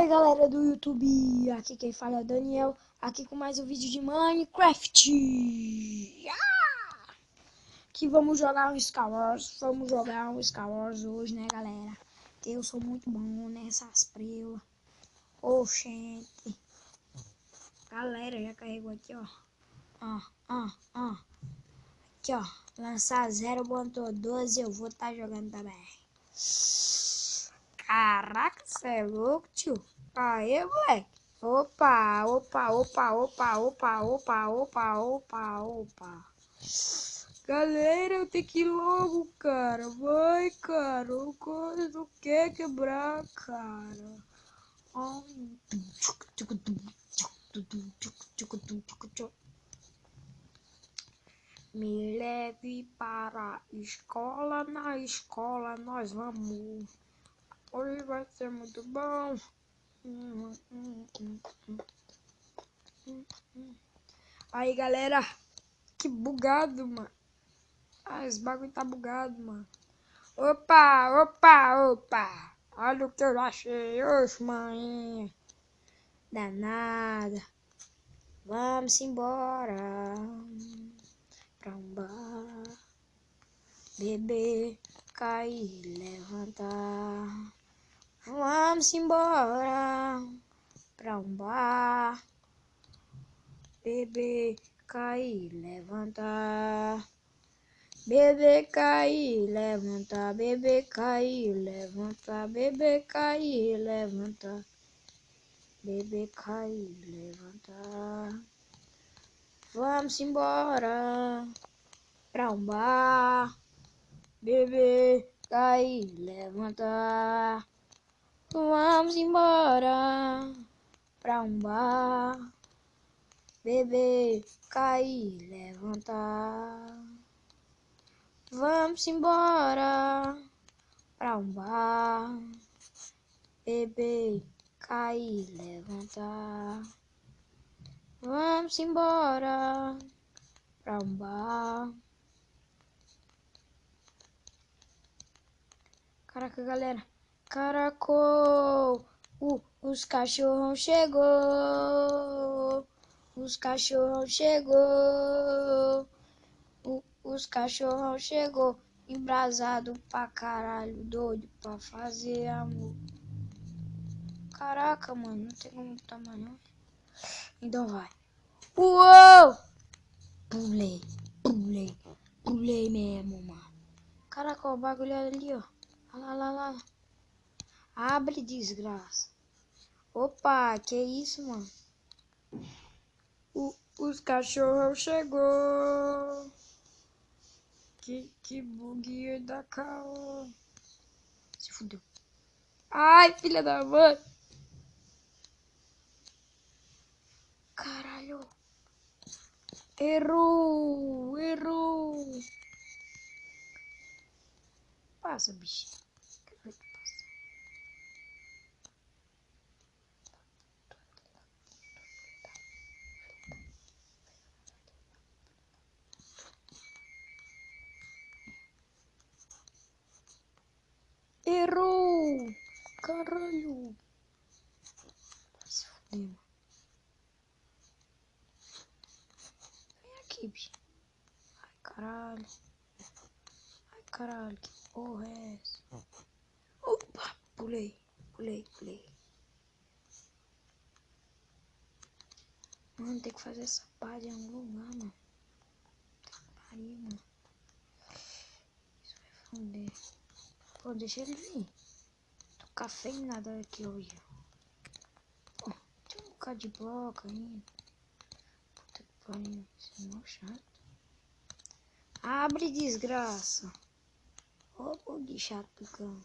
aí galera do YouTube, aqui quem fala é o Daniel, aqui com mais um vídeo de Minecraft. Que vamos jogar um Skywars, hoje, né galera? Que eu sou muito bom nessas preulas. Oxente. Galera, já carregou aqui, ó. Aqui, ó. Lançar 0.12, eu vou estar jogando também. Caraca, cê é louco, tio. Aê, moleque. Opa. Galera, eu tenho que ir logo, cara. Vai, cara. O coisa não quer quebrar, cara. Me leve para a escola. Na escola nós vamos. Hoje vai ser muito bom. Aí, galera. Que bugado, mano. Esse bagulho tá bugado, mano. Opa. Olha o que eu achei. Oxe, mãe. Danada. Vamos embora. Pra um bar. Beber, cair, levantar. Vamos embora. Pra um bar. Beber, cair, levantar. Beber, cair, levantar. Beber, cair, levantar. Beber, cair, levantar. Beber, cair, levantar. Vamos embora pra um bar. Beber, cair, levantar. Vamos embora pra um bar. Beber, cair, levantar. Vamos embora pra um bar. Beber, cair, levantar. Vamos embora pra um bar. Caraca, galera. Caracol. Os cachorros chegou. Os cachorros chegou. Os cachorros chegou. Embrasado pra caralho. Doido pra fazer amor. Caraca, mano. Não tem como tomar, não. Então vai. Uou! Pulei mesmo, mano. Caraca, o bagulho ali, ó. Olha lá. Abre, desgraça. Opa, que isso, mano? Os cachorros chegou. Que bugueio da caô. Se fudeu. Ai, filha da mãe. Caralho. Errou. Passa, bicho. Errou. Caralho. Se fuder, mano. Vem aqui, bicho. Ai, caralho. Que porra é essa? Opa, pulei. Mano, tem que fazer essa pá de algum lugar, mano. Pariu, mano. Isso vai fuder. Pô, deixa ele vir. Tô café e nada aqui hoje. Pô, tem um bocado de bloco ainda. Puta que pariu. Isso é mó chato. Abre, desgraça. Ô, bug chato do cão.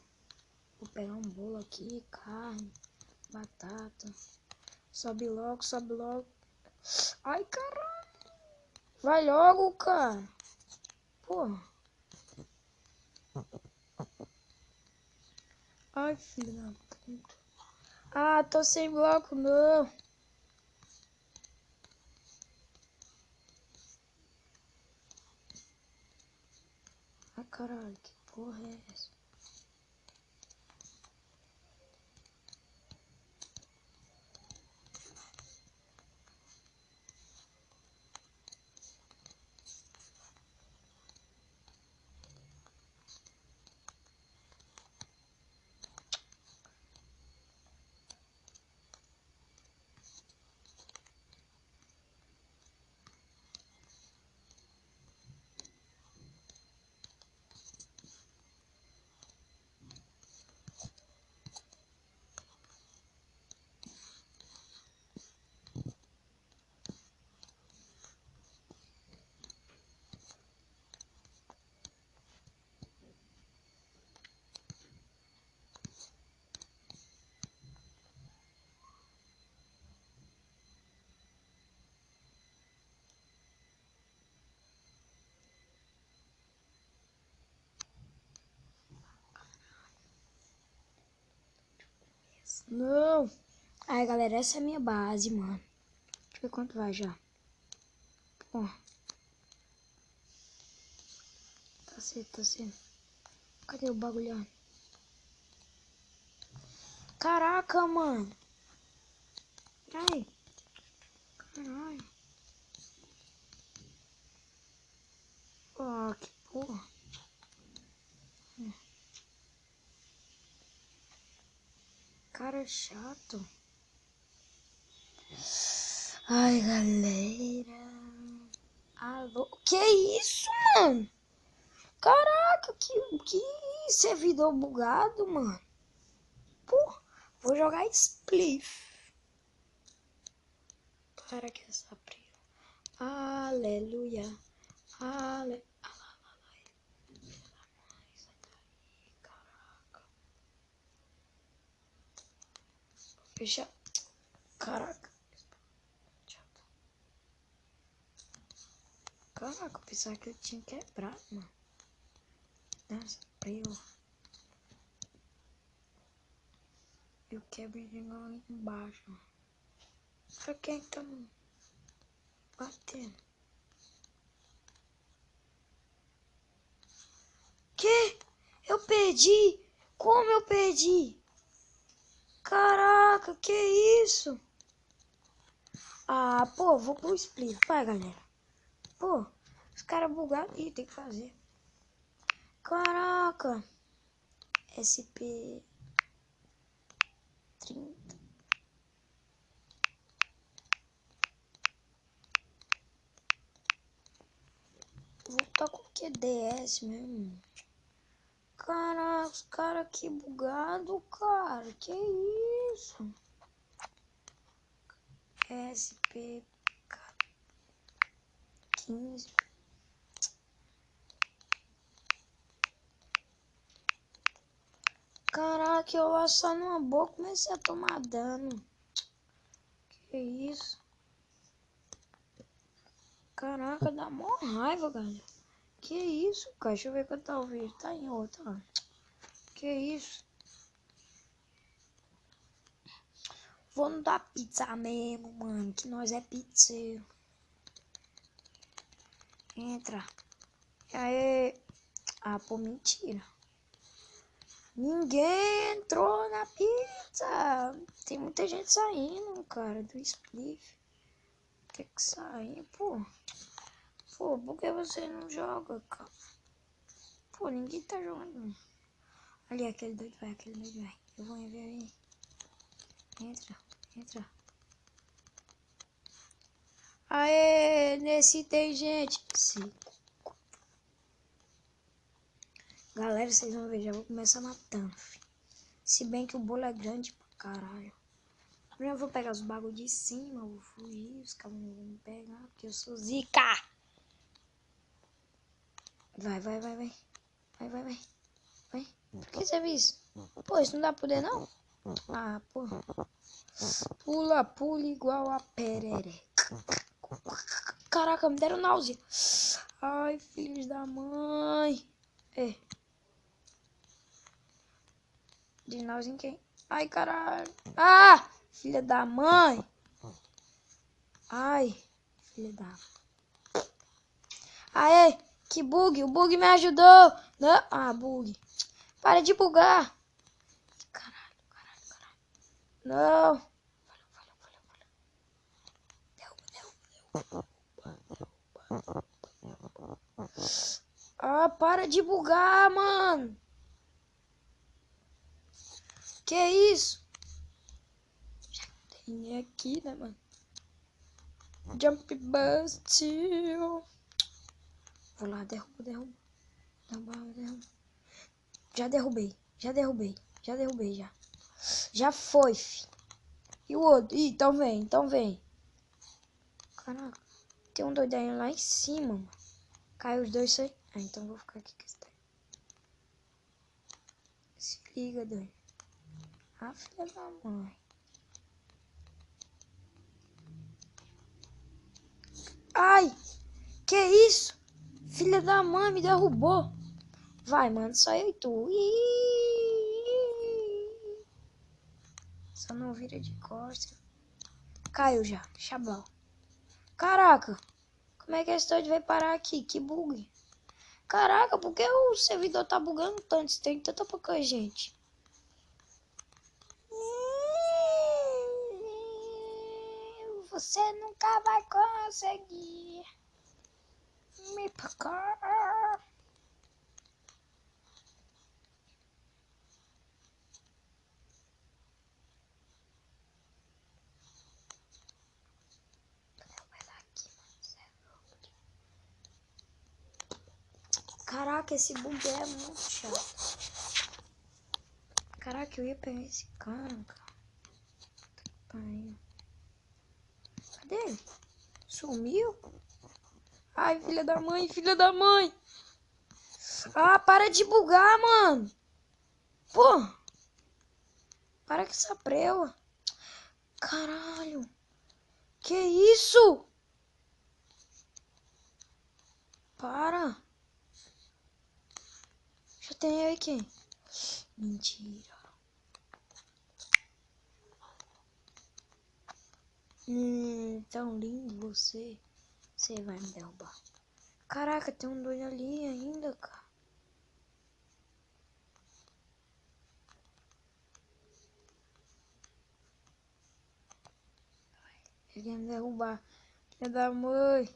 Vou pegar um bolo aqui, carne, batata. Sobe logo. Ai, caralho. Vai logo, cara. Porra. Ai, filho da puta. Ah, tô sem bloco, não. Ai, caralho, que porra é essa? Não. Aí, galera, essa é a minha base, mano. Deixa eu ver quanto vai já. Pô. Tá certo, tá certo. Cadê o bagulho? Caraca, mano. Ai. Caralho. Ó, que porra. Cara chato. Ai, galera. Alô. Que isso, mano? Caraca, que servidor bugado, mano. Porra, vou jogar Spliff. Para que essa abriu. Aleluia. Ale... Caraca. Fecha. Caraca. Caraca, eu pensava que eu tinha quebrado, mano. Nossa, abriu. Eu quebro de novo ali embaixo, mano. Pra quem tá batendo? Que? Eu perdi? Como eu perdi? Caraca, que isso? Ah, pô, vou pro split. Vai, galera. Pô, os caras bugaram. Ih, tem que fazer. Caraca. SP 30. Vou botar com que DS mesmo. Caraca, os caras que bugado, cara. Que isso? SP 15. Caraca, eu assar numa boa, comecei a tomar dano. Que isso? Caraca, dá mó raiva, galera. Que isso, cara? Deixa eu ver quanto tá o vídeo. Tá em outra. Que isso? Vou no da pizza mesmo, mano. Que nós é pizzeiro. Entra. E aí? Ah, pô, mentira. Ninguém entrou na pizza. Tem muita gente saindo, cara, do Spliff. Tem que sair, pô. Pô, por que você não joga, cara? Pô, ninguém tá jogando. Ali, aquele doido vai, aquele doido vai. Eu vou ver aí. Entra, entra. Aê, nesse tem gente. Sim. Galera, vocês vão ver, já vou começar matando, filho. Se bem que o bolo é grande pra caralho. Primeiro eu vou pegar os bagulho de cima, vou fugir, os caras não vão me pegar, porque eu sou zica. Vai, vai, vai, vai. Vai, vai, vai. Vai. O que você fez? Pô, isso não dá pra poder, não? Ah, porra. Pula, pula igual a perereca. Caraca, me deram náusea. Ai, filhos da mãe. É. De náusea em quem? Ai, caralho. Ah, filha da mãe. Ai, filha da... Aê, que bug. O bug me ajudou. Não. Ah, bug. Para de bugar. Caralho, caralho, caralho. Não. Ah, para de bugar, mano. Que isso? Já tem aqui, né, mano? Jump bust. Vou lá, derrubo, derrubo. Derrubo, derrubo. Já derrubei, já derrubei. Já derrubei, já. Já foi, fi. E o outro? Ih, então vem, então vem. Caraca. Tem um doidinho lá em cima, mano. Caiu os dois, sai. Ah, então vou ficar aqui com esse daí. Se liga, doido. Ah, filha da mãe. Ai! Que isso? Filha da mãe, me derrubou. Vai, mano, só eu e tu. Só não vira de costas. Caiu já. Chablau. Caraca. Como é que esse doido vai parar aqui? Que bug. Caraca, por que o servidor tá bugando tanto? Tem tanta pouca gente. Você nunca vai conseguir me pegar. Caraca, esse bug é muito chato. Caraca, eu ia pegar esse cara. Cadê ele? Sumiu? Ai, filha da mãe, filha da mãe. Ah, para de bugar, mano. Pô. Para com essa preula. Caralho. Que isso? Para. Já tem aí quem? Mentira. Tão lindo você. Você vai me derrubar. Caraca, tem um doido ali ainda, cara. Ele quer me derrubar. Filha da mãe.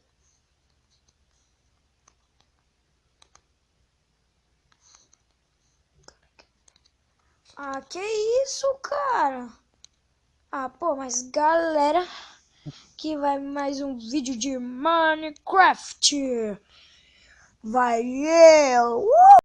Ah, que isso, cara? Ah, pô, mas galera, que vai mais um vídeo de Minecraft. Valeu!